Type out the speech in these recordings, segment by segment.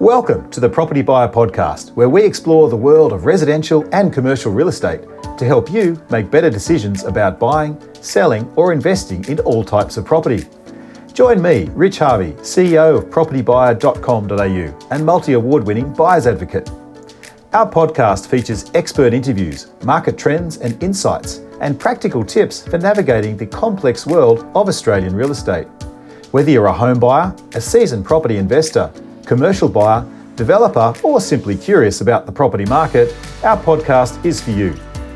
Welcome to the Propertybuyer Podcast, where we explore the world of residential and commercial real estate to help you make better decisions about buying, selling, or investing in all types of property. Join me, Rich Harvey, CEO of Propertybuyer.com.au and multi-award-winning buyer's advocate. Our podcast features expert interviews, market trends and insights, and practical tips for navigating the complex world of Australian real estate. Whether you're a home buyer, a seasoned property investor, commercial buyer, developer, or simply curious about the property market, our podcast is for you.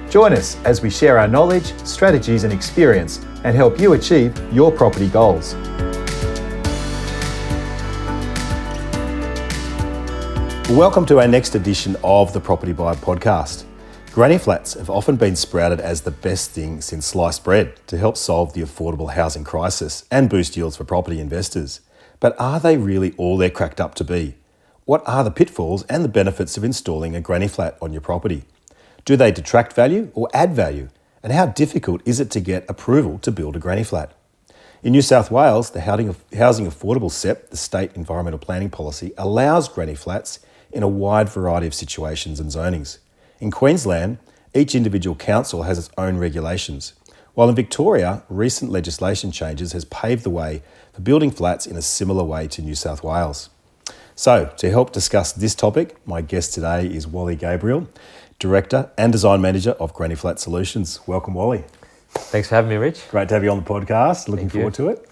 Join us as we share our knowledge, strategies, and experience and help you achieve your property goals. Welcome to our next edition of the Propertybuyer Podcast. Granny flats have often been sprouted as the best thing since sliced bread to help solve the affordable housing crisis and boost yields for property investors. But are they really all they're cracked up to be? What are the pitfalls and the benefits of installing a granny flat on your property? Do they detract value or add value? And how difficult is it to get approval to build a granny flat? In New South Wales, the Housing Affordable SEP, the State Environmental Planning Policy, allows granny flats in a wide variety of situations and zonings. In Queensland, each individual council has its own regulations, while in Victoria, recent legislation changes has paved the way for building flats in a similar way to New South Wales. So, to help discuss this topic, my guest today is Wally Gebrael, Director and Design Manager of Granny Flat Solutions. Welcome, Wally. Thanks for having me, Rich. Great to have you on the podcast. Looking forward to it.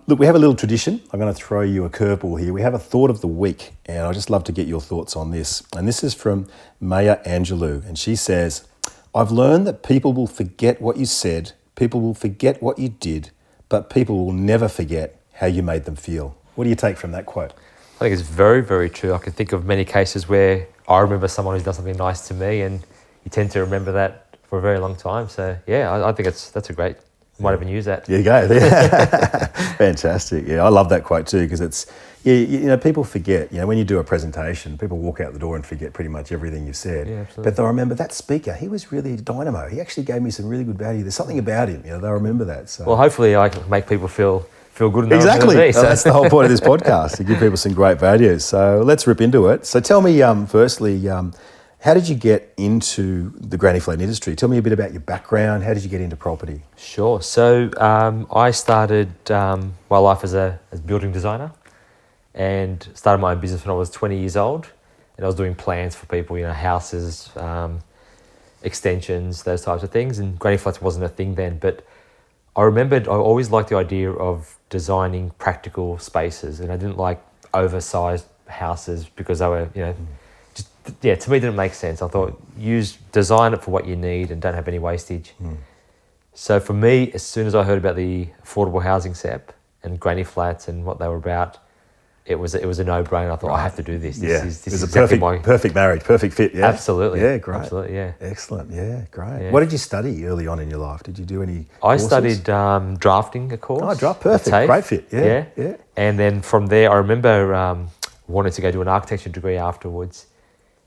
Look, we have a little tradition. I'm going to throw you a curveball here. We have a thought of the week, and I'd just love to get your thoughts on this. And this is from Maya Angelou, and she says, "I've learned that people will forget what you said, people will forget what you did, but people will never forget how you made them feel." What do you take from that quote? I think it's very, very true. I can think of many cases where I remember someone who's done something nice to me, and you tend to remember that for a very long time. So yeah, I think that's a great. Might even use that. There you go. Fantastic. Yeah, I love that quote too, because it's, people forget, when you do a presentation, people walk out the door and forget pretty much everything you've said. Yeah, absolutely. But they'll remember that speaker, he was really a dynamo. He actually gave me some really good value. There's something about him, they'll remember that. So. Well, hopefully I can make people feel good. Exactly. Me, so. That's the whole point of this podcast, to give people some great value. So let's rip into it. So tell me, firstly, how did you get into the granny flat industry? Tell me a bit about your background. How did you get into property? Sure. So I started my life as a building designer and started my own business when I was 20 years old. And I was doing plans for people, houses, extensions, those types of things. And granny flats wasn't a thing then. But I remembered I always liked the idea of designing practical spaces. And I didn't like oversized houses because they were, to me it didn't make sense. I thought design it for what you need and don't have any wastage. So for me, as soon as I heard about the affordable housing SEP and granny flats and what they were about, it was a no-brainer. I thought, I have to do this. This is a exactly perfect marriage, perfect fit. Yeah, absolutely. Yeah, great. Absolutely, yeah. Excellent. Yeah, great. Yeah. What did you study early on in your life? Did you do any I courses? studied drafting a course. Oh, perfect. Great fit. Yeah. And then from there, I remember wanting to go do an architecture degree afterwards.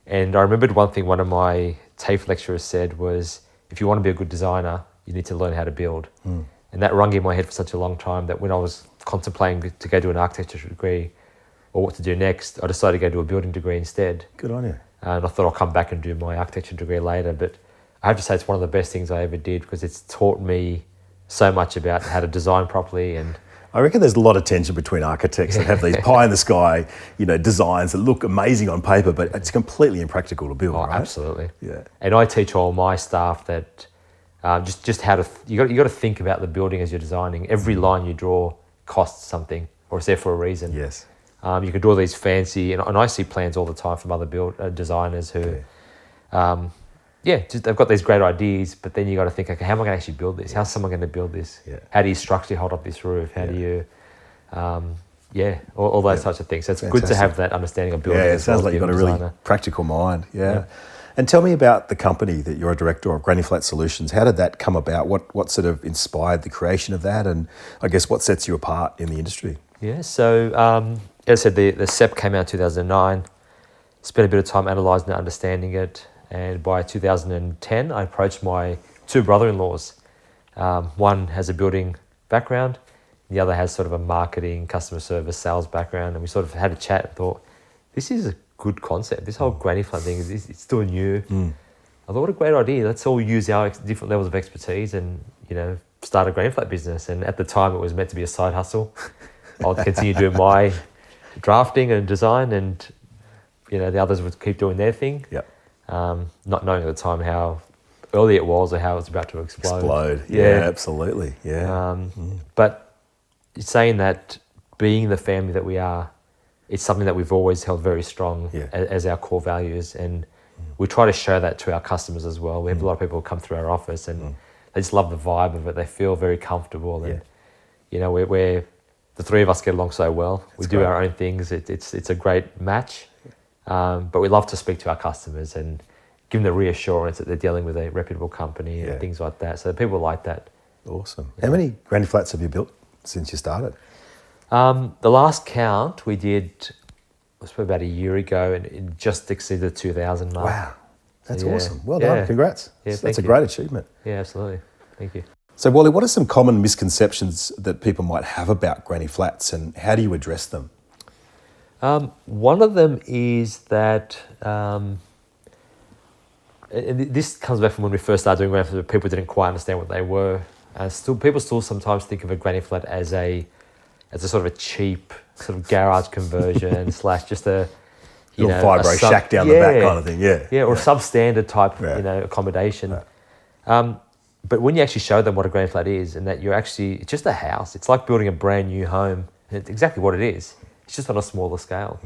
And I remembered one thing one of my TAFE lecturers said was, if you want to be a good designer, you need to learn how to build. And that rung in my head for such a long time that when I was contemplating to go do an architecture degree or what to do next, I decided to go do a building degree instead. Good on you. And I thought I'll come back and do my architecture degree later. But I have to say it's one of the best things I ever did because it's taught me so much about how to design properly. And I reckon there's a lot of tension between architects that have these pie-in-the-sky, designs that look amazing on paper, but it's completely impractical to build, right? Absolutely. Yeah. And I teach all my staff that just how to you got to think about the building as you're designing. Every line you draw costs something, or it's there for a reason. Yes. You can draw these fancy, and I see plans all the time from other designers who, they've got these great ideas, but then you got to think, okay, how am I going to actually build this? How's someone going to build this? Yeah. How do you structurally hold up this roof? How do you, all those types of things. So it's good to have that understanding of building. Yeah, it sounds like you've got a really practical mind. Yeah. And tell me about the company that you're a director of, Granny Flat Solutions. How did that come about? What sort of inspired the creation of that? And I guess what sets you apart in the industry? Yeah, so as I said, the SEP came out in 2009. Spent a bit of time analysing it, understanding it. And by 2010, I approached my two brother-in-laws. One has a building background. The other has sort of a marketing, customer service, sales background. And we sort of had a chat and thought, this is a good concept. This whole granny flat thing, it's still new. I thought, what a great idea. Let's all use our different levels of expertise and, start a granny flat business. And at the time, it was meant to be a side hustle. I'll continue doing my drafting and design, and, the others would keep doing their thing. Yep. Not knowing at the time how early it was or how it was about to explode. Yeah, absolutely. Yeah. But saying that, being the family that we are, it's something that we've always held very strong as our core values, and we try to show that to our customers as well. We have a lot of people come through our office and they just love the vibe of it. They feel very comfortable, and we're the three of us get along so well. We do our own things. It's a great match, but we love to speak to our customers and give them the reassurance that they're dealing with a reputable company and things like that. So people like that. Awesome. How many granny flats have you built since you started? The last count we did was probably about a year ago, and it just exceeded the 2,000 mark. Wow, that's awesome. Well done. Congrats. Yeah, that's a great achievement. Yeah, absolutely. Thank you. So, Wally, what are some common misconceptions that people might have about granny flats, and how do you address them? One of them is that, and this comes back from when we first started doing granny flats, people didn't quite understand what they were. People still sometimes think of a granny flat as a sort of a cheap sort of garage conversion / just a little vibro shack down the back kind of thing. Or a substandard type accommodation. But when you actually show them what a granny flat is, and that it's just a house. It's like building a brand new home. And it's exactly what it is. It's just on a smaller scale.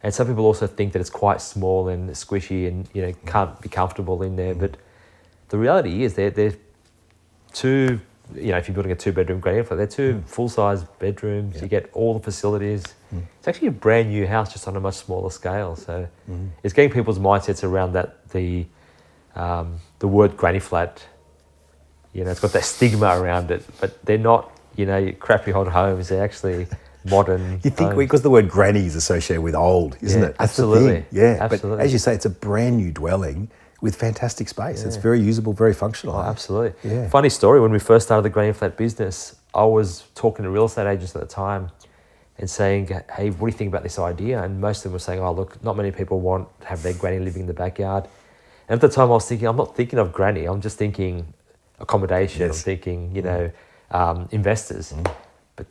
And some people also think that it's quite small and squishy and can't be comfortable in there. But the reality is they're two. If you're building a 2-bedroom granny flat, they're two full-size bedrooms. You get all the facilities. It's actually a brand new house, just on a much smaller scale. So it's getting people's mindsets around that. The word granny flat, it's got that stigma around it, but they're not, crappy old homes. They're actually modern. You think because the word granny is associated with old, isn't it? That's absolutely. The thing. Yeah, absolutely. But as you say, it's a brand new dwelling with fantastic space. It's very usable, very functional. Oh, absolutely. Yeah. Funny story, when we first started the granny flat business, I was talking to real estate agents at the time and saying, hey, what do you think about this idea? And most of them were saying, oh, look, not many people have their granny living in the backyard. And at the time I was thinking, I'm not thinking of granny, I'm just thinking accommodation. I'm thinking, investors. But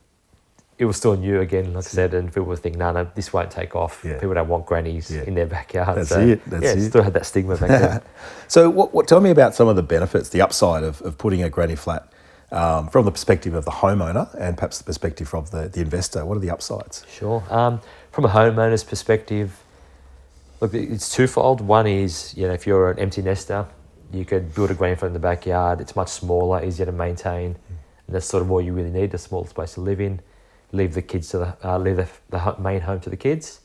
it was still new again, like I said, and people were thinking, no, this won't take off. People don't want grannies in their backyard. That's it. Still had that stigma back then. So tell me about some of the benefits, the upside of putting a granny flat from the perspective of the homeowner and perhaps the perspective of the investor. What are the upsides? Sure. From a homeowner's perspective, look, it's twofold. One is, if you're an empty nester, you could build a granny flat in the backyard. It's much smaller, easier to maintain. And that's sort of all you really need, a small space to live in. Leave the kids to the main home to the kids.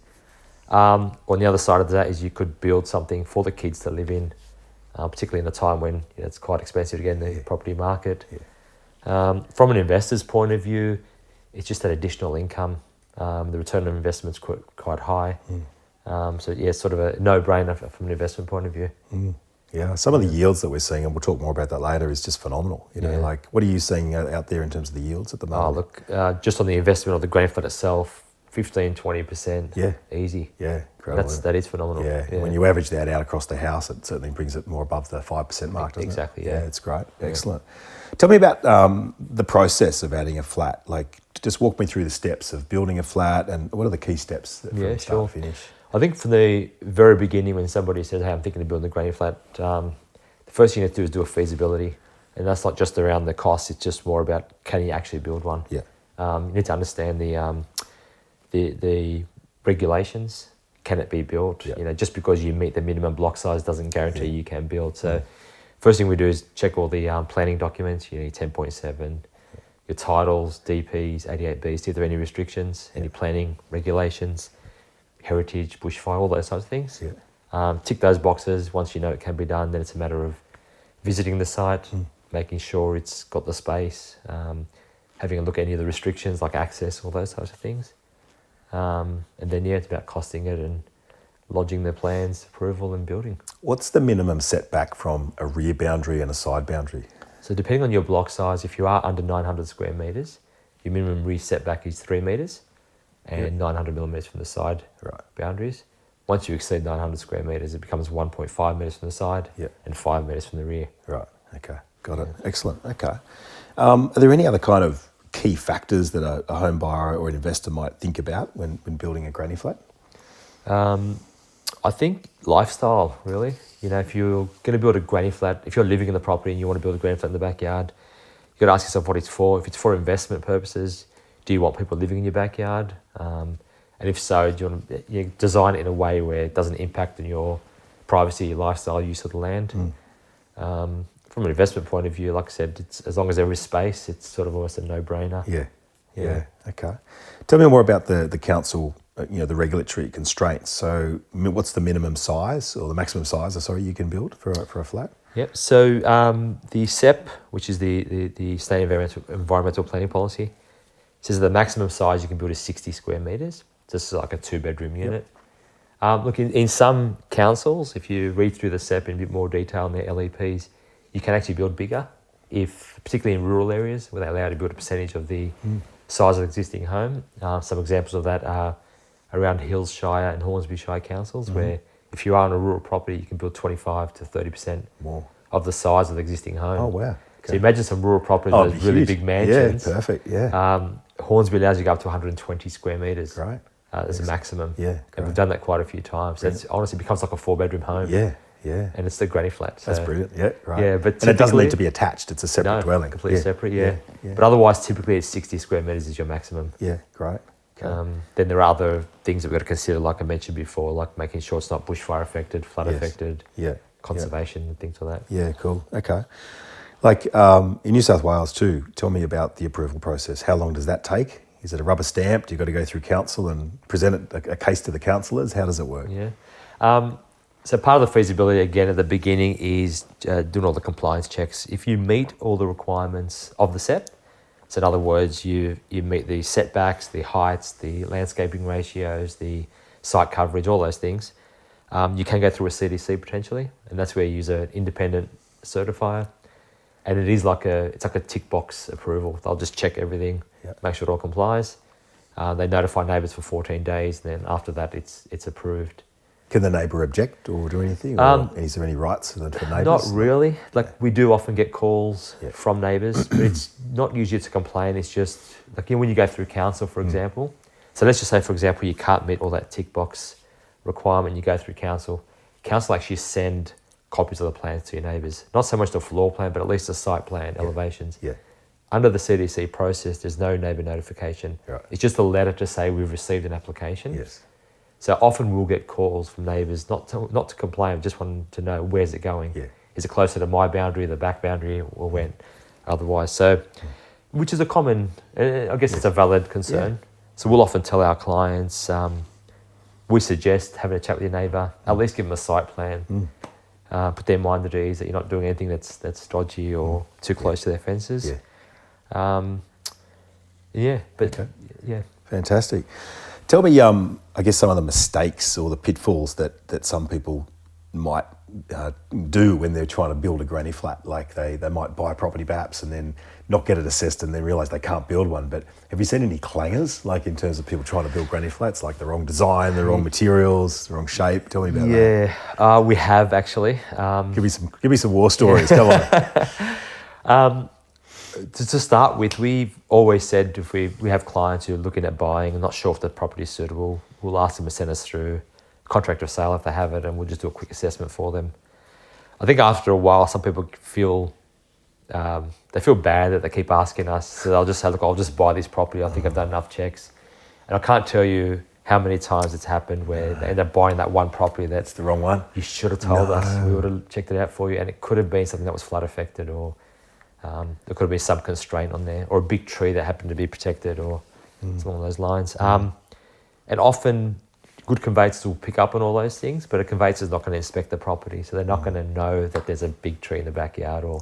On the other side of that is you could build something for the kids to live in, particularly in a time when it's quite expensive to get in the property market. From an investor's point of view, it's just that additional income. The return on investment's quite high. It's sort of a no-brainer from an investment point of view. Yeah, some of the yields that we're seeing, and we'll talk more about that later, is just phenomenal. Like what are you seeing out there in terms of the yields at the moment? Just on the investment of the granny flat itself, 15-20%. Yeah, easy. Yeah, incredible. That is phenomenal. Yeah. When you average that out across the house, it certainly brings it more above the 5% mark, doesn't it? Exactly. Yeah, it's great. Excellent. Tell me about the process of adding a flat. Like, just walk me through the steps of building a flat, and what are the key steps from start to finish? I think from the very beginning, when somebody says, hey, I'm thinking of building a granny flat, the first thing you have to do is do a feasibility. And that's not just around the cost, it's just more about, can you actually build one? Yeah. You need to understand the regulations. Can it be built? Yeah. Just because you meet the minimum block size doesn't guarantee you can build. So first thing we do is check all the planning documents, your 10.7, your titles, DPs, 88Bs, see if there are any restrictions, any planning regulations, heritage, bushfire, all those types of things. Tick those boxes. Once you know it can be done, then it's a matter of visiting the site, making sure it's got the space, having a look at any of the restrictions like access, all those types of things. And then it's about costing it and lodging the plans, approval and building. What's the minimum setback from a rear boundary and a side boundary? So depending on your block size, if you are under 900 square metres, your minimum rear setback is 3 metres. and 900 millimetres from the side boundaries. Once you exceed 900 square metres, it becomes 1.5 metres from the side and 5 metres from the rear. Right, okay, got it. Excellent, okay. Are there any other kind of key factors that a home buyer or an investor might think about when building a granny flat? I think lifestyle, really. You know, if you're going to build a granny flat, if you're living in the property and you want to build a granny flat in the backyard, you've got to ask yourself what it's for. If it's for investment purposes, do you want people living in your backyard? And if so, do you want to design it in a way where it doesn't impact on your privacy, your lifestyle, use of the land? From an investment point of view, like I said, it's, as long as there is space, it's sort of almost a no-brainer. Yeah. Okay. Tell me more about the council, the regulatory constraints. So what's the minimum size or the maximum size, you can build for a flat? Yep. So the SEP, which is the State Environmental Planning Policy, says the maximum size you can build is 60 square metres. Just like a 2-bedroom unit. Look, in some councils, if you read through the SEP in a bit more detail in their LEPs, you can actually build bigger, particularly in rural areas where they allow you to build a percentage of the size of the existing home. Some examples of that are around Hills Shire and Hornsby Shire councils, where if you are on a rural property, you can build 25 to 30% more of the size of the existing home. Oh, wow. So imagine some rural properties with those really big mansions. Yeah, perfect, Hornsby allows you to go up to 120 square metres. Right. As a maximum. Yeah, and we've done that quite a few times. It honestly becomes like a 4-bedroom home. Yeah. And it's the granny flat. So. That's brilliant. Yeah, right. Yeah, but and it doesn't need to be attached. It's a separate dwelling. Completely separate. Yeah. But otherwise, typically, it's 60 square metres is your maximum. Yeah, great. Okay. Then there are other things that we've got to consider, like I mentioned before, like making sure it's not bushfire affected, flood affected, conservation, and things like that. Yeah, cool. Okay. Like in New South Wales too, tell me about the approval process. How long does that take? Is it a rubber stamp? Do you got to go through council and present a case to the councillors? How does it work? Yeah. So part of the feasibility, again, at the beginning is doing all the compliance checks. If you meet all the requirements of the SEP, so in other words, you meet the setbacks, the heights, the landscaping ratios, the site coverage, all those things, you can go through a CDC potentially, and that's where you use an independent certifier. And it is like a tick box approval. They'll just check everything, make sure it all complies. They notify neighbours for 14 days, and then after that, it's approved. Can the neighbour object or do anything? Or is there any rights for neighbours? Not really. Like we do often get calls from neighbours, but it's not usually to complain. It's just like when you go through council, for example. So let's just say, for example, you can't meet all that tick box requirement. You go through council. Council actually send copies of the plans to your neighbours. Not so much the floor plan, but at least the site plan, elevations. Yeah. Under the CDC process, there's no neighbour notification. Right. It's just a letter to say we've received an application. Yes. So often we'll get calls from neighbours, not to complain, just wanting to know where's it going. Yeah. Is it closer to my boundary, the back boundary, or when? Otherwise, so which is a common, I guess it's a valid concern. Yeah. So we'll often tell our clients, we suggest having a chat with your neighbour, at least give them a site plan. Put their mind at ease that you're not doing anything that's dodgy or too close to their fences. Fantastic. Tell me, I guess some of the mistakes or the pitfalls that some people might do when they're trying to build a granny flat. Like they might buy property perhaps and then not get it assessed and then realise they can't build one. But have you seen any clangers, like in terms of people trying to build granny flats, like the wrong design, the wrong materials, the wrong shape? Tell me about that. Yeah, we have actually. Give me some war stories. Come on. To start with, we've always said if we have clients who are looking at buying and not sure if the property is suitable, we'll ask them to send us through contract of sale if they have it, and we'll just do a quick assessment for them. I think after a while, some people feel bad that they keep asking us, so they'll just say, look, I'll just buy this property. I think I've done enough checks. And I can't tell you how many times it's happened where they end up buying that one property that's the wrong one. You should have told us. We would have checked it out for you, and it could have been something that was flood affected, or there could have been some constraint on there, or a big tree that happened to be protected, or something along those lines. And often good conveyancers will pick up on all those things, but a conveyancer is not going to inspect the property, so they're not going to know that there's a big tree in the backyard or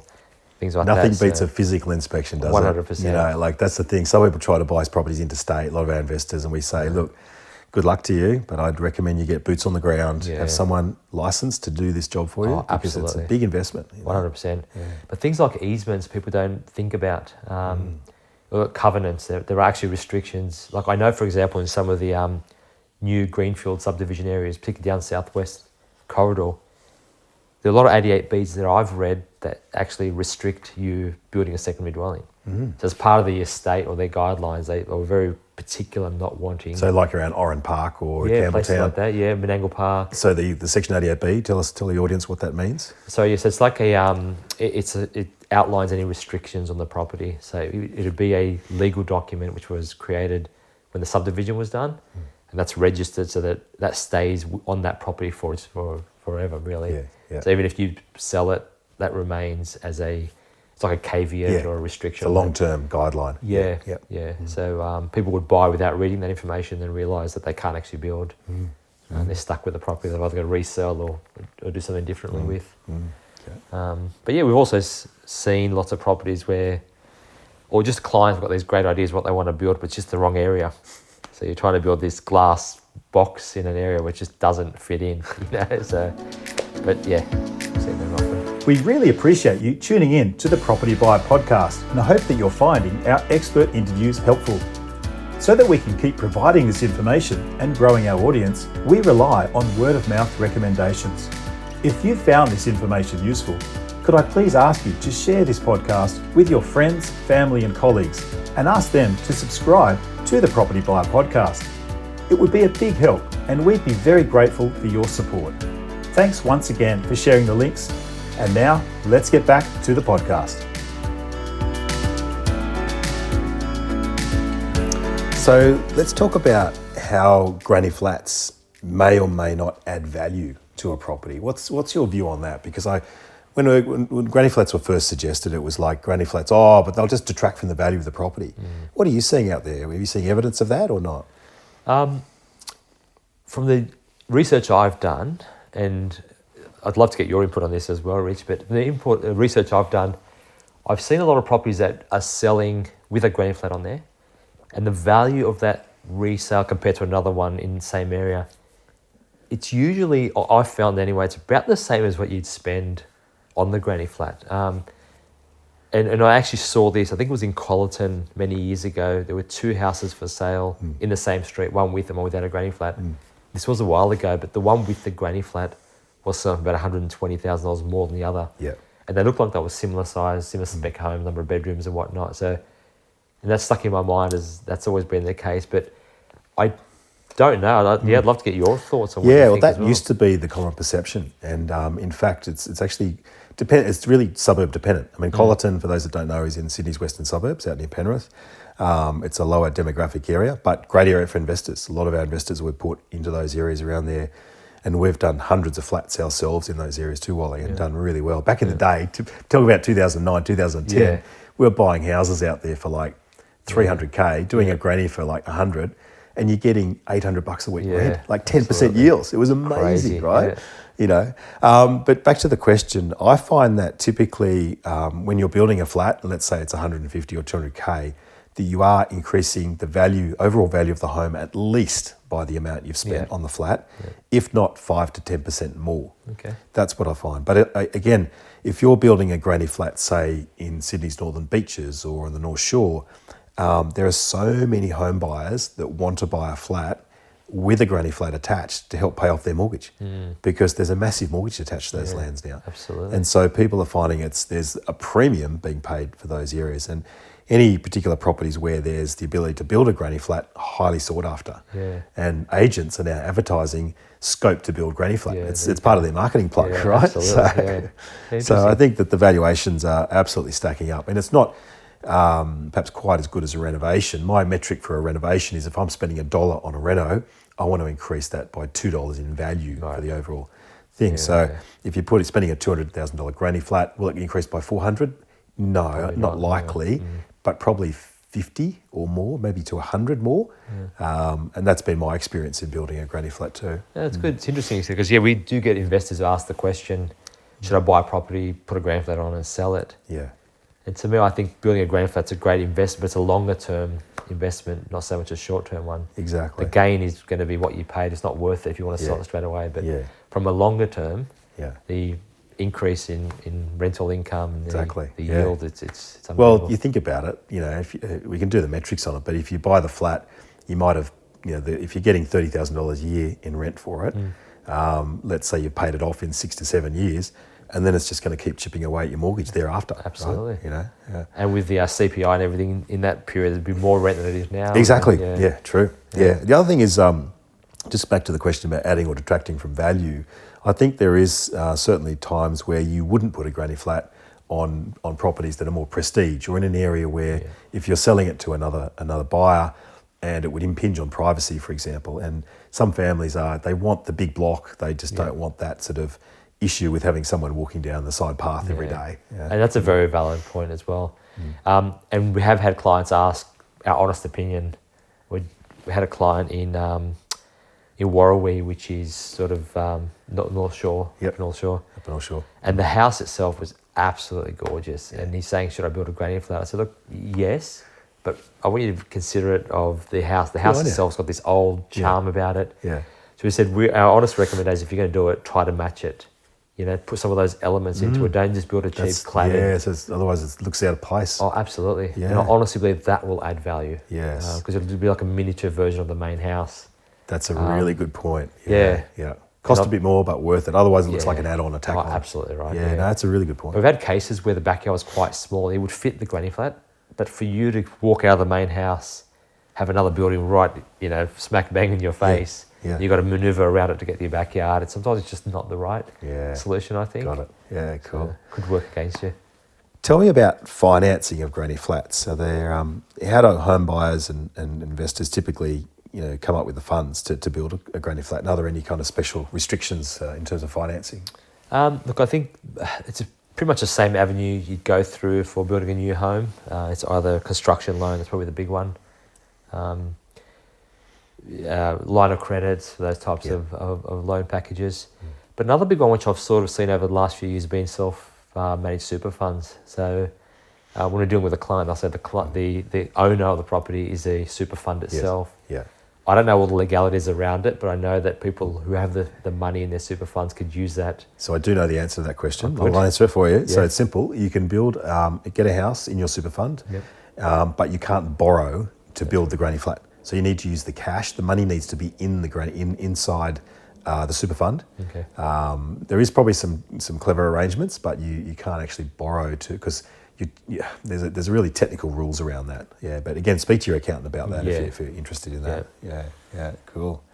things like Nothing that. Nothing beats a physical inspection, does 100%. it? You know, like that's the thing. Some people try to buy properties interstate, a lot of our investors, and we say, look, good luck to you, but I'd recommend you get boots on the ground, have someone licensed to do this job for you, because absolutely. It's a big investment. 100%. Yeah. But things like easements, people don't think about. covenants. There are actually restrictions. Like I know, for example, in some of the new greenfield subdivision areas, particularly down southwest corridor, there are a lot of 88Bs that I've read that actually restrict you building a secondary dwelling. So as part of the estate or their guidelines, they were very particular not wanting. So like around Oran Park or places Campbelltown. like that, Menangle Park. So the Section 88B, tell the audience what that means. So yes, it's like it outlines any restrictions on the property. So it'd be a legal document which was created when the subdivision was done, and that's registered so that stays on that property for forever, really. Yeah. So even if you sell it, that remains as it's like a caveat or a restriction. It's a long-term guideline. Yeah. So people would buy without reading that information and realise that they can't actually build. And they're stuck with the property they've either got to resell or do something differently with. But yeah, we've also seen lots of properties where, or just clients have got these great ideas what they want to build, but it's just the wrong area. So you're trying to build this glass box in an area which just doesn't fit in, So, but yeah, I've seen them often. We really appreciate you tuning in to the Propertybuyer Podcast, and I hope that you're finding our expert interviews helpful. So that we can keep providing this information and growing our audience, we rely on word-of-mouth recommendations. If you found this information useful, could I please ask you to share this podcast with your friends, family and colleagues, and ask them to subscribe to the Propertybuyer Podcast. It would be a big help, and we'd be very grateful for your support. Thanks once again for sharing the links. And now, let's get back to the podcast. So let's talk about how granny flats may or may not add value to a property. What's your view on that? Because when granny flats were first suggested, it was like granny flats, but they'll just detract from the value of the property. What are you seeing out there? Are you seeing evidence of that or not? From the research I've done, and I'd love to get your input on this as well, Rich, but the research I've done, I've seen a lot of properties that are selling with a granny flat on there, and the value of that resale compared to another one in the same area, it's usually, or I've found anyway, it's about the same as what you'd spend on the granny flat. And I actually saw this, I think it was in Collerton many years ago. There were two houses for sale in the same street, one with and one without a granny flat. This was a while ago, but the one with the granny flat was selling for about $120,000 more than the other. Yeah. And they looked like they were similar size, similar spec home, number of bedrooms and whatnot. So, and that's stuck in my mind as that's always been the case. But I don't know. I'd love to get your thoughts on what you think as well. Used to be the common perception. And in fact, it's actually, it's really suburb dependent. I mean, Collerton, for those that don't know, is in Sydney's western suburbs, out near Penrith. It's a lower demographic area, but great area for investors. A lot of our investors were put into those areas around there. And we've done hundreds of flats ourselves in those areas too, Wally, and done really well. Back in the day, talk about 2009, 2010, we were buying houses out there for like $300K, doing a granny for like 100, and you're getting $800 a week rent, like 10% yields. It was amazing, right? But back to the question, I find that typically when you're building a flat, let's say it's 150 or 200K, that you are increasing the overall value of the home at least by the amount you've spent on the flat, if not 5 to 10% more. Okay. That's what I find. But again, if you're building a granny flat, say in Sydney's Northern Beaches or on the North Shore, there are so many home buyers that want to buy a flat with a granny flat attached to help pay off their mortgage, because there's a massive mortgage attached to those lands now. Absolutely. And so people are finding there's a premium being paid for those areas. And any particular properties where there's the ability to build a granny flat, highly sought after. Yeah. And agents are now advertising scope to build granny flat. It's part of their marketing plug, right? So I think that the valuations are absolutely stacking up. And it's not perhaps quite as good as a renovation. My metric for a renovation is if I'm spending $1 on a reno, I want to increase that by $2 in value for the overall thing. If you're spending a $200,000 granny flat, will it increase by $400,000? No, Probably not likely, but probably 50 or more, maybe to 100 more. And that's been my experience in building a granny flat too. Yeah, it's good. It's interesting because we do get investors who ask the question, should I buy a property, put a granny flat on and sell it? Yeah. And to me, I think building a granny flat's a great investment, but it's a longer term investment, not so much a short term one. Exactly. The gain is going to be what you paid. It's not worth it if you want to sell it straight away. But from a longer term, increase in rental income and Exactly. the Yeah. yield. It's unbelievable. Well, you think about it, if we can do the metrics on it, but if you buy the flat, you might have, if you're getting $30,000 a year in rent for it, let's say you paid it off in 6 to 7 years, and then it's just going to keep chipping away at your mortgage thereafter. Absolutely. Right? Yeah. And with the CPI and everything in that period, there'd be more rent than it is now. Exactly. Yeah, true. Yeah. The other thing is, just back to the question about adding or detracting from value, I think there is certainly times where you wouldn't put a granny flat on properties that are more prestige, or in an area where if you're selling it to another buyer and it would impinge on privacy, for example, and some families they want the big block, they just don't want that sort of issue with having someone walking down the side path every day. Yeah. And that's a very valid point as well. And we have had clients ask our honest opinion. We had a client in Warrawee, which is sort of North Shore, Yep. North Shore. Up North Shore. And the house itself was absolutely gorgeous. And he's saying, should I build a granny flat? I said, look, yes, but I want you to consider it of the house. The house itself's got this old charm about it. Yeah. So we said, our honest recommendation, if you're going to do it, try to match it. Put some of those elements into it. Don't just build a cheap cladding. Yeah, so otherwise it looks out of place. Oh, absolutely. Yeah. And I honestly believe that will add value. Yes. Because it'll be like a miniature version of the main house. That's a really good point. Yeah. Cost a bit more, but worth it. Otherwise, it looks like an add-on, a tack-on. Absolutely right. Yeah, no, that's a really good point. We've had cases where the backyard was quite small. It would fit the granny flat, but for you to walk out of the main house, have another building right, smack bang in your face, you've got to manoeuvre around it to get to your backyard. And sometimes it's just not the right solution, I think. Got it. Yeah, cool. So could work against you. Tell me about financing of granny flats. So they're how do home buyers and investors typically come up with the funds to build a granny flat? And are there any kind of special restrictions in terms of financing? Look, I think it's pretty much the same avenue you'd go through for building a new home. It's either a construction loan, that's probably the big one. Line of credits, those types of loan packages. But another big one, which I've sort of seen over the last few years, has been self-managed super funds. So when we're dealing with a client, I'll say the owner of the property is a super fund itself. Yeah. I don't know all the legalities around it, but I know that people who have the money in their super funds could use that. So I do know the answer to that question. I'll answer it for you. Yeah. So it's simple. You can get a house in your super fund, but you can't borrow to build the granny flat. So you need to use the cash. The money needs to be in the inside the super fund. Okay. There is probably some clever arrangements, but you can't actually borrow because there's really technical rules around that. Yeah, but again, speak to your accountant about that if you're interested in that. Yeah, cool.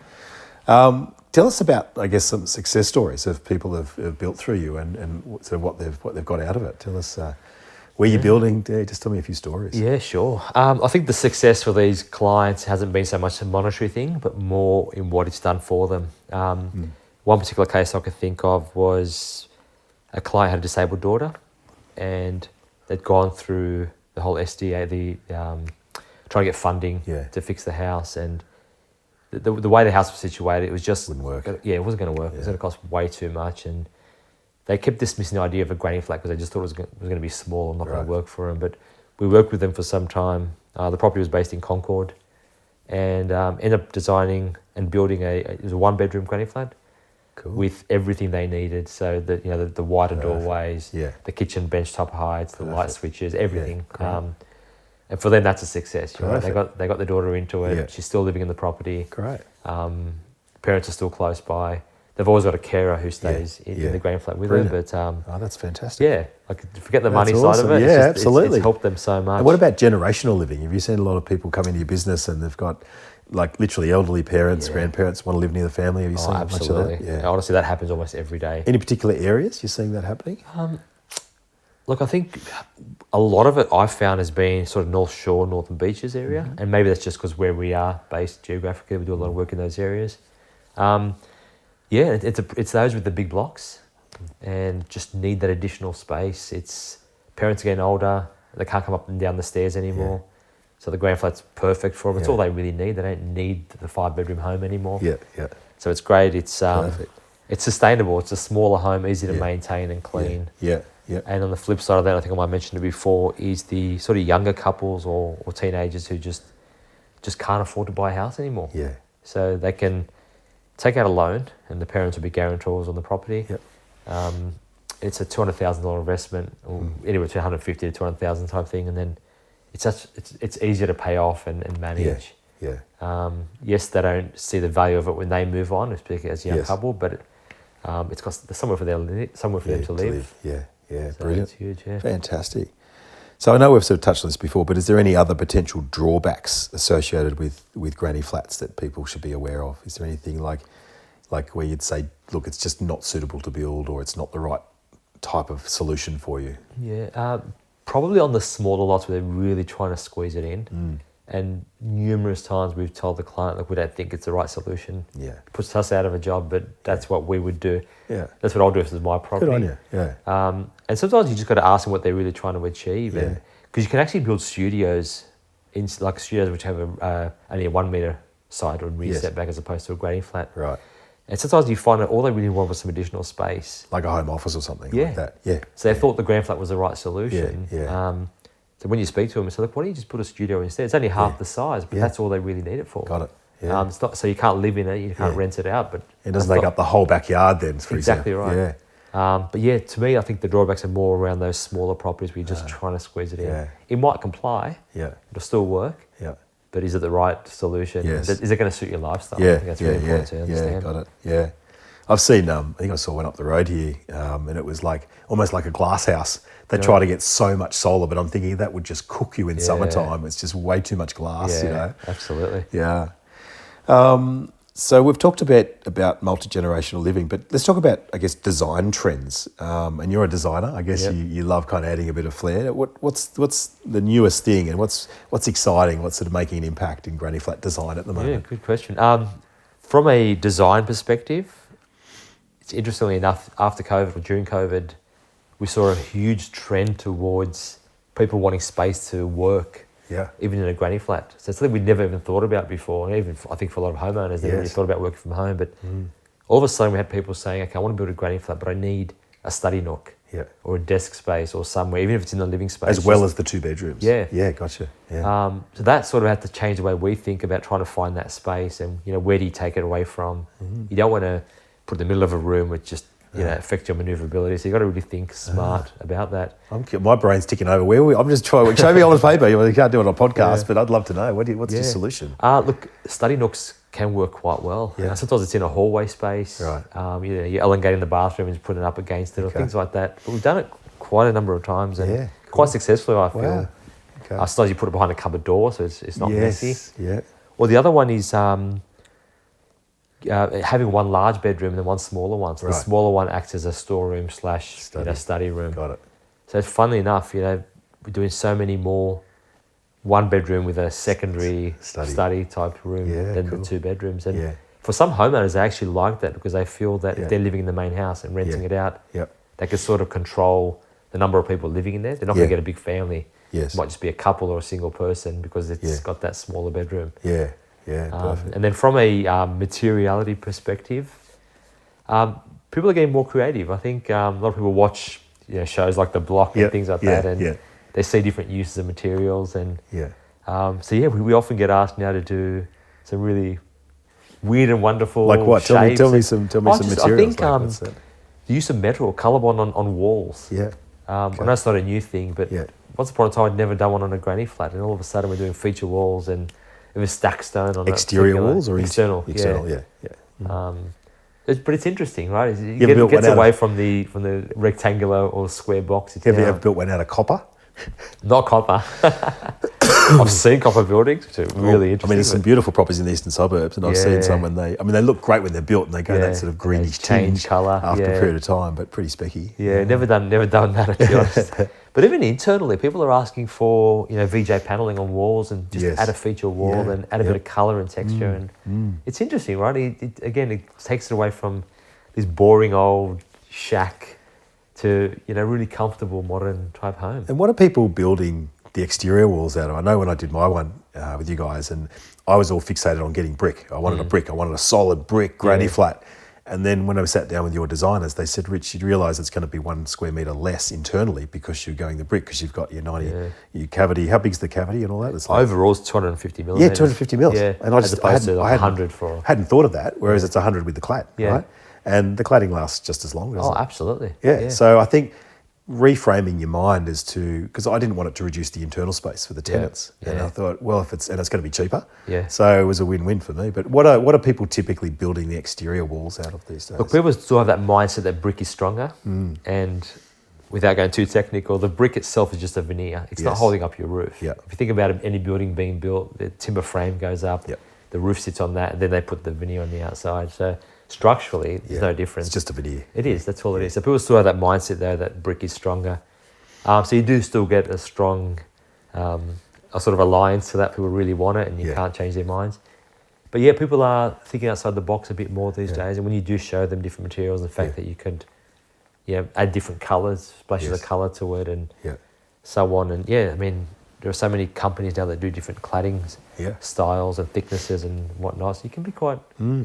Tell us about, I guess, some success stories of people have built through you and so what they've got out of it. Tell us where you're building. Just tell me a few stories. Yeah, sure. I think the success for these clients hasn't been so much a monetary thing, but more in what it's done for them. One particular case I could think of was a client had a disabled daughter, and they'd gone through the whole SDA, trying to get funding to fix the house, and the way the house was situated, it was just wouldn't work. Yeah, it wasn't going to work. It was going to cost way too much, and they kept dismissing the idea of a granny flat because they just thought it was going to be small and not going to work for them. But we worked with them for some time. The property was based in Concord, and ended up designing and building it was a 1-bedroom granny flat. Cool. With everything they needed, so that the wider doorways, the kitchen bench top heights, the light switches, everything. And for them, that's a success. Right? They got their daughter into it. She's still living in the property. Great. Parents are still close by. They've always got a carer who stays in the granny flat with her. But that's fantastic. Yeah, forget the money side of it. Yeah, absolutely. It's helped them so much. And what about generational living? Have you seen a lot of people come into your business and they've got literally elderly parents, grandparents want to live near the family? Have you seen much of that? Yeah. Honestly, that happens almost every day. Any particular areas you're seeing that happening? Look, I think a lot of it I've found has been sort of North Shore, Northern Beaches area, and maybe that's just because where we are based geographically, we do a lot of work in those areas. It's those with the big blocks and just need that additional space. It's parents are getting older, they can't come up and down the stairs anymore. So the grand flat's perfect for them. It's all they really need. They don't need the 5-bedroom home anymore. So it's great. It's it's sustainable. It's a smaller home, easy to maintain and clean. And on the flip side of that, I think I might have mentioned it before, is the sort of younger couples or teenagers who just can't afford to buy a house anymore. So they can take out a loan and the parents will be guarantors on the property. it's a $200,000 investment, or anywhere between 150 to 200,000 type thing, and then it's easier to pay off and manage. Yeah. Yes, they don't see the value of it when they move on, particularly as a young couple, but it's got somewhere for them to live. Yeah, So brilliant. it's huge. Yeah. Fantastic. So I know we've sort of touched on this before, but is there any other potential drawbacks associated with granny flats that people should be aware of? Is there anything like where you'd say, look, it's just not suitable to build, or it's not the right type of solution for you? Yeah, probably on the smaller lots where they're really trying to squeeze it in. And numerous times we've told the client, look, we don't think it's the right solution. Yeah. It puts us out of a job, but that's what we would do. Yeah. That's what I'll do if it's my property. Good on you. Yeah. And sometimes you just got to ask them what they're really trying to achieve. Yeah. Because you can actually build studios, like studios which have only a 1 metre side or rear setback as opposed to a granny flat. Right. And sometimes you find that all they really want was some additional space. Like a home office or something like that. Yeah. So they thought the granny flat was the right solution. Yeah. So when you speak to them, it's like, why don't you just put a studio instead? It's only half the size, but that's all they really need it for. Got it. Yeah. It's not, so you can't live in it, you can't rent it out. But it doesn't take up the whole backyard then, for exactly example. right. Yeah. But yeah, to me, I think the drawbacks are more around those smaller properties where you're just trying to squeeze it in. Yeah. It might comply. Yeah. It'll still work. Yeah. But is it the right solution? Yes. Is it going to suit your lifestyle? Yeah. I think that's really important to understand. Yeah, got it. Yeah. I've seen, I think I saw one up the road here, and it was like almost like a glass house. They try to get so much solar, but I'm thinking that would just cook you in summertime. It's just way too much glass, you know. Absolutely. Yeah. So we've talked a bit about multi-generational living, but let's talk about, I guess, design trends. And you're a designer. I guess you love kind of adding a bit of flair. What's the newest thing, and what's exciting? What's sort of making an impact in granny flat design at the moment? Yeah, good question. From a design perspective, it's interestingly enough, after COVID or during COVID, we saw a huge trend towards people wanting space to work, even in a granny flat. So it's something we'd never even thought about before. And even I think for a lot of homeowners, they really thought about working from home. But all of a sudden we had people saying, okay, I want to build a granny flat, but I need a study nook or a desk space or somewhere, even if it's in the living space. As well as the 2 bedrooms. Yeah. Yeah, gotcha. Yeah. So that sort of had to change the way we think about trying to find that space and, where do you take it away from? You don't want to put it in the middle of a room which just affect your manoeuvrability. So you've got to really think smart about that. My brain's ticking over. I'm just trying. Show me on the paper. You can't do it on a podcast, but I'd love to know. What's your solution? Look, study nooks can work quite well. Yeah. Sometimes it's in a hallway space. Right. You're elongating the bathroom and putting it up against it or things like that. But we've done it quite a number of times and quite successfully, I feel. Wow. Okay. Sometimes you put it behind a cupboard door so it's not messy. Yeah. Or the other one is having one large bedroom and then one smaller one. So the smaller one acts as a storeroom / study room. Got it. So funnily enough, we're doing so many more 1 bedroom with a secondary study type room than the 2 bedrooms. And for some homeowners, they actually like that because they feel that if they're living in the main house and renting it out, they can sort of control the number of people living in there. They're not going to get a big family. Yes. It might just be a couple or a single person because it's got that smaller bedroom. Yeah. Yeah, perfect. And then from a materiality perspective, people are getting more creative. I think a lot of people watch shows like The Block and things like that, and they see different uses of materials. And we often get asked now to do some really weird and wonderful like what? shapes. Tell me some materials. I think like the use of metal, colour-bond on walls. Yeah. I know it's not a new thing, but once upon a time I'd never done one on a granny flat, and all of a sudden we're doing feature walls and it was stack stone on exterior walls or external. External, yeah. But it's interesting, right? It gets away from the rectangular or square box. Have you ever built one out of copper? Not copper. I've seen copper buildings, which are really interesting. I mean, there's some beautiful properties in the eastern suburbs, and I've seen some when they look great when they're built, and they go that sort of greenish change colour after a period of time, but pretty specky. Yeah, never done that, to be honest. But even internally, people are asking for VJ paneling on walls and just add a feature wall and add a bit of colour and texture, and it's interesting, right? It takes it away from this boring old shack to really comfortable modern type home. And what are people building the exterior walls out of? I know when I did my one with you guys, and I was all fixated on getting brick. I wanted a brick. I wanted a solid brick granny flat. And then when I sat down with your designers, they said, Rich, you'd realise it's going to be 1 square metre less internally because you're going the brick, because you've got your 90, your cavity. How big's the cavity and all that? It's overall, it's 250 millimetres. Yeah, 250 mils. Yeah, and I as opposed to 100 for... hadn't thought of that, whereas it's 100 with the clad, right? and the cladding lasts just as long, doesn't it? Absolutely. Yeah. So I think reframing your mind as to, because I didn't want it to reduce the internal space for the tenants, and I thought, well, if it's going to be cheaper, so it was a win-win for me. But what are people typically building the exterior walls out of these days? Look, people still have that mindset that brick is stronger, and without going too technical, the brick itself is just a veneer. It's not holding up your roof. Yeah. If you think about any building being built, the timber frame goes up, the roof sits on that, and then they put the veneer on the outside. So structurally, there's no difference. It's just a veneer. It is. That's all it is. So people still have that mindset though that brick is stronger. So you do still get a strong, a sort of alliance to that. People really want it, and you can't change their minds. But yeah, people are thinking outside the box a bit more these days. And when you do show them different materials, the fact that you could, add different colours, splashes of colour to it, and so on. And I mean, there are so many companies now that do different claddings, styles and thicknesses and whatnot. So you can be quite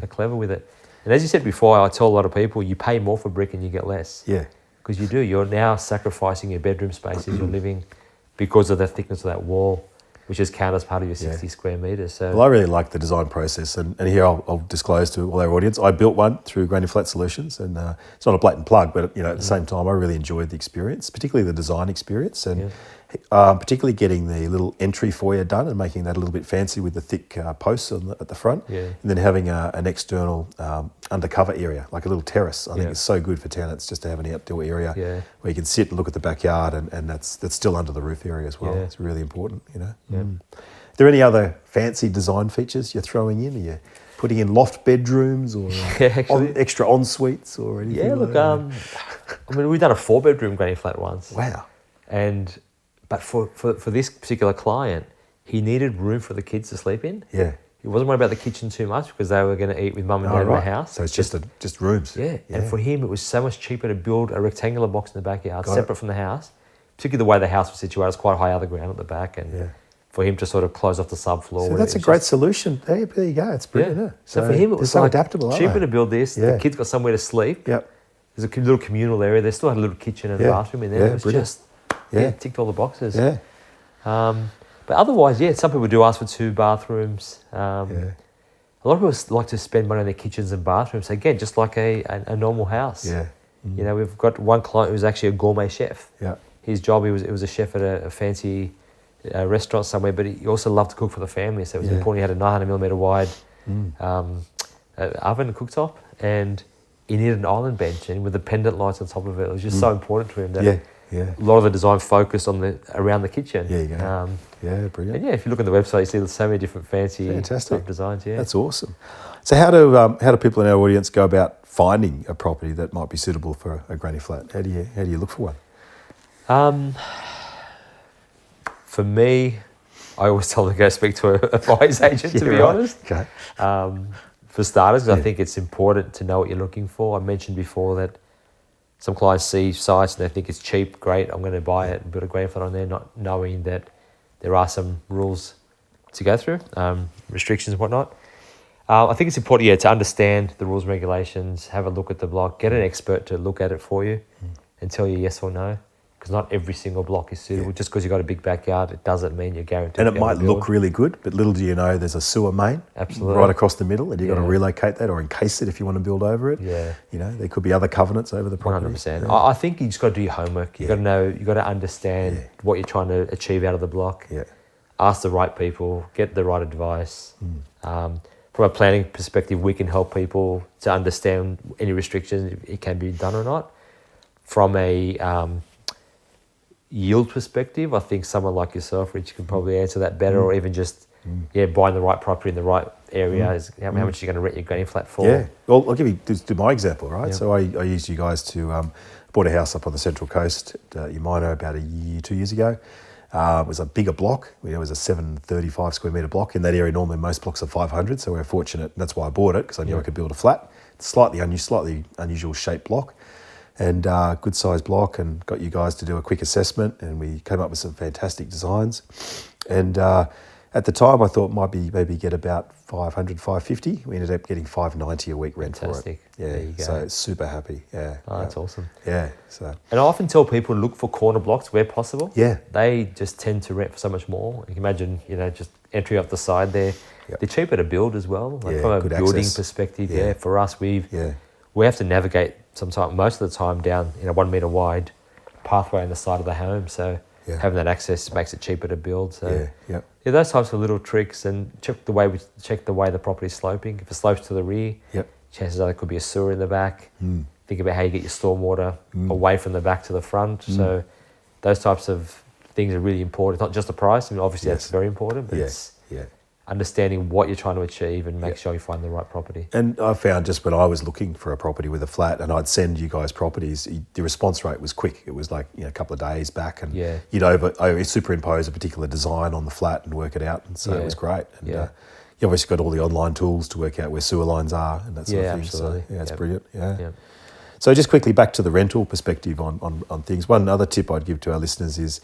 clever with it. And as you said before, I tell a lot of people, you pay more for brick and you get less. Yeah. Because you do. You're now sacrificing your bedroom spaces, you're living, because of the thickness of that wall, which is counted as part of your 60 square metres. So, well, I really like the design process, and here I'll disclose to all our audience, I built one through Granny Flat Solutions, and it's not a blatant plug, but at the same time, I really enjoyed the experience, particularly the design experience, and particularly getting the little entry foyer done and making that a little bit fancy with the thick posts at the front, and then having an external undercover area, like a little terrace. I think it's so good for tenants just to have an outdoor area where you can sit and look at the backyard, and that's still under the roof area as well. It's really important, Are there any other fancy design features you're throwing in? Are you putting in loft bedrooms or extra en suites or anything? Yeah, look, I mean, we've done a 4-bedroom granny flat once. Wow. But for this particular client, he needed room for the kids to sleep in. Yeah. He wasn't worried about the kitchen too much because they were going to eat with mum and dad in the house. So it's just rooms. Yeah. And for him, it was so much cheaper to build a rectangular box in the backyard, separate from the house. Particularly the way the house was situated, it's quite high out of the ground at the back, and for him to sort of close off the subfloor. So that's a great solution. There you go. It's brilliant. Yeah. So for him, it was so adaptable. Cheaper to build this. The kids got somewhere to sleep. Yep. There's a little communal area. They still had a little kitchen and a bathroom in there. It was brilliant. just ticked all the boxes. Yeah. But otherwise, some people do ask for 2 bathrooms. A lot of people like to spend money on their kitchens and bathrooms. Again, just like a normal house. Yeah. We've got one client who's actually a gourmet chef. Yeah. His job, he was a chef at a fancy restaurant somewhere, but he also loved to cook for the family. So it was important he had a 900mm wide oven cooktop, and he needed an island bench, and with the pendant lights on top of it. It was just so important to him that a lot of the design focused on around the kitchen. Yeah, you go. Brilliant. And if you look on the website, you see there's so many different fancy type designs. Yeah, that's awesome. So how do people in our audience go about finding a property that might be suitable for a granny flat? How do you look for one? For me, I always tell them to go speak to a buyer's agent, to be honest. Okay. For starters, I think it's important to know what you're looking for. I mentioned before that some clients see sites and they think it's cheap, great, I'm going to buy it and build a granny flat on there, not knowing that there are some rules to go through, restrictions and whatnot. I think it's important, to understand the rules and regulations, have a look at the block, get an expert to look at it for you and tell you yes or no. Because not every single block is suitable. Just because you've got a big backyard, it doesn't mean you're guaranteed. And it might look really good, but little do you know there's a sewer main right across the middle, and you've got to relocate that or encase it if you want to build over it. Yeah. There could be other covenants over the property. 100%. Yeah. I think you just got to do your homework. You got to know, you got to understand what you're trying to achieve out of the block. Yeah. Ask the right people, get the right advice. From a planning perspective, we can help people to understand any restrictions, if it can be done or not. From a yield perspective, I think someone like yourself, Rich, can probably answer that better, or even just buying the right property in the right area is how much you're going to rent your granny flat for. Yeah, well, I'll give you do my example, right? Yeah. So I used you guys to bought a house up on the Central Coast at Umino about 2 years ago. It was a bigger block. It was a 735 square metre block. In that area, normally most blocks are 500, so we're fortunate. That's why I bought it, because I knew I could build a flat. It's slightly unusual shaped block. And good sized block, and got you guys to do a quick assessment, and we came up with some fantastic designs. And at the time I thought maybe get about 500, 550. We ended up getting $590 a week rent for it. Yeah, there you go. So super happy. Yeah. Oh, that's awesome. Yeah. So. And I often tell people look for corner blocks where possible. Yeah. They just tend to rent for so much more. You can imagine, just entry up the side there. Yep. They're cheaper to build as well. Like from a building perspective, for us we've we have to navigate most of the time down in a 1 metre wide pathway on the side of the home. So having that access makes it cheaper to build. So those types of little tricks, and check the way the property's sloping. If it slopes to the rear, chances are there could be a sewer in the back. Think about how you get your stormwater away from the back to the front. So those types of things are really important. It's not just the price. I mean, obviously that's very important, but it's understanding what you're trying to achieve and make sure you find the right property. And I found just when I was looking for a property with a flat and I'd send you guys properties, the response rate was quick. It was like a couple of days back, and you'd over superimpose a particular design on the flat and work it out, and so it was great. And you obviously got all the online tools to work out where sewer lines are and that sort of thing. Absolutely. So it's brilliant. So just quickly back to the rental perspective on things. One other tip I'd give to our listeners is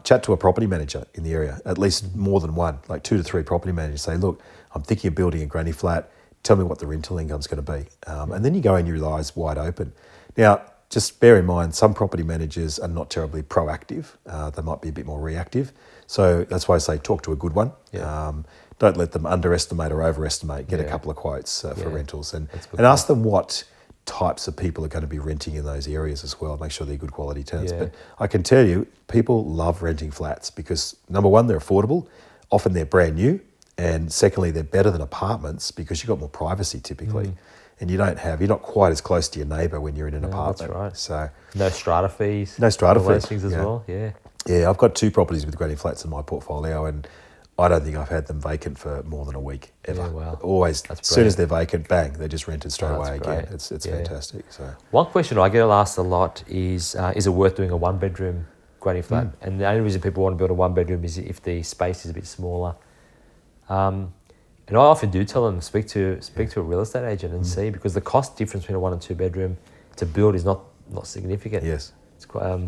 chat to a property manager in the area, at least more than one, like 2 to 3 property managers. Say, look, I'm thinking of building a granny flat. Tell me what the rental income's going to be. And then you go in your eyes wide open. Now, just bear in mind, some property managers are not terribly proactive. They might be a bit more reactive. So that's why I say talk to a good one. Don't let them underestimate or overestimate. Get a couple of quotes for rentals and ask them what types of people are going to be renting in those areas as well. Make sure they're good quality tenants. But I can tell you, people love renting flats because, number one, they're affordable. Often they're brand new. And secondly, they're better than apartments because you've got more privacy typically. And you're not quite as close to your neighbour when you're in an apartment. That's right. So no strata fees. No strata fees. Those things as well, Yeah, I've got 2 properties with granny flats in my portfolio, and I don't think I've had them vacant for more than a week ever. Yeah, wow. Always, as soon as they're vacant, bang, they're just rented straight away again. It's fantastic. So one question I get asked a lot is it worth doing a 1-bedroom granny flat? And the only reason people want to build a 1-bedroom is if the space is a bit smaller. And I often do tell them speak to a real estate agent and see, because the cost difference between a 1 and 2-bedroom to build is not significant. Yes, it's quite.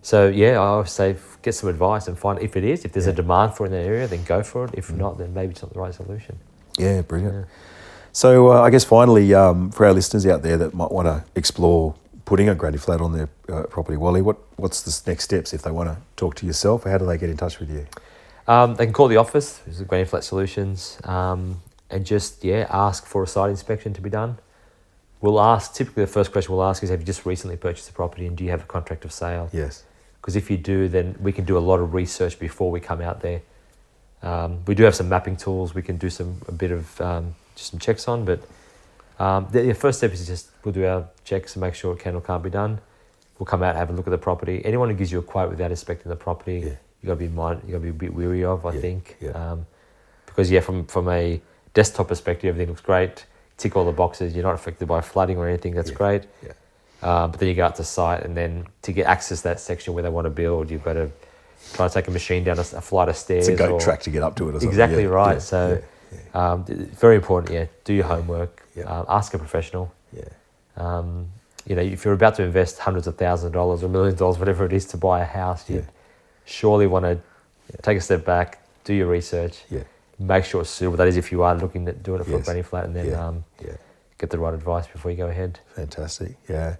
So I always say get some advice and find if there's a demand for it in that area, then go for it. If not, then maybe it's not the right solution. Yeah, brilliant. So I guess finally, for our listeners out there that might want to explore putting a granny flat on their property, Wally, what's the next steps if they want to talk to yourself? How do they get in touch with you? They can call the office, which is Granny Flat Solutions, and just ask for a site inspection to be done. Typically the first question we'll ask is, have you just recently purchased a property and do you have a contract of sale? Yes. Because if you do, then we can do a lot of research before we come out there. We do have some mapping tools we can do a bit of some checks on, but the first step is just we'll do our checks and make sure it can or can't be done. We'll come out and have a look at the property. Anyone who gives you a quote without inspecting the property, you got to be a bit weary of, I think. Because from a desktop perspective, everything looks great. Tick all the boxes. You're not affected by flooding or anything. That's great. But then you go out to site, and then to get access to that section where they want to build, you've got to try to take a machine down a flight of stairs. It's a goat track to get up to it or something. Exactly right. So very important, do your homework. Ask a professional. If you're about to invest hundreds of thousands of dollars or millions of dollars, whatever it is, to buy a house, you surely want to take a step back, do your research, make sure it's suitable. That is, if you are looking at doing it for a granny flat, and then get the right advice before you go ahead. Fantastic. Well,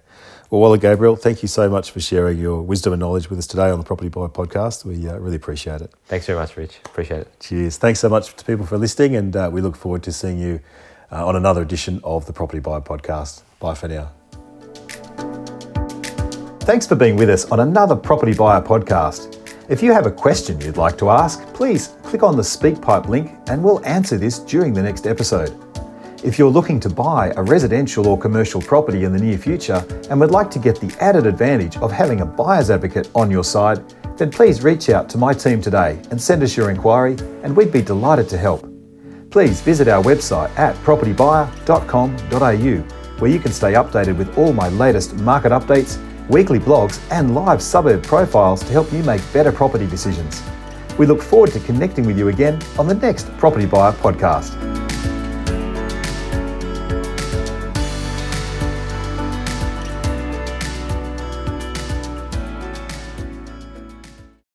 Wally Gebrael, thank you so much for sharing your wisdom and knowledge with us today on the Propertybuyer Podcast. We really appreciate it. Thanks very much, Rich. Appreciate it. Cheers. Thanks so much to people for listening, and we look forward to seeing you on another edition of the Propertybuyer Podcast. Bye for now. Thanks for being with us on another Propertybuyer Podcast. If you have a question you'd like to ask, please click on the SpeakPipe link and we'll answer this during the next episode. If you're looking to buy a residential or commercial property in the near future and would like to get the added advantage of having a buyer's advocate on your side, then please reach out to my team today and send us your inquiry, and we'd be delighted to help. Please visit our website at propertybuyer.com.au, where you can stay updated with all my latest market updates, weekly blogs and live suburb profiles to help you make better property decisions. We look forward to connecting with you again on the next Propertybuyer Podcast.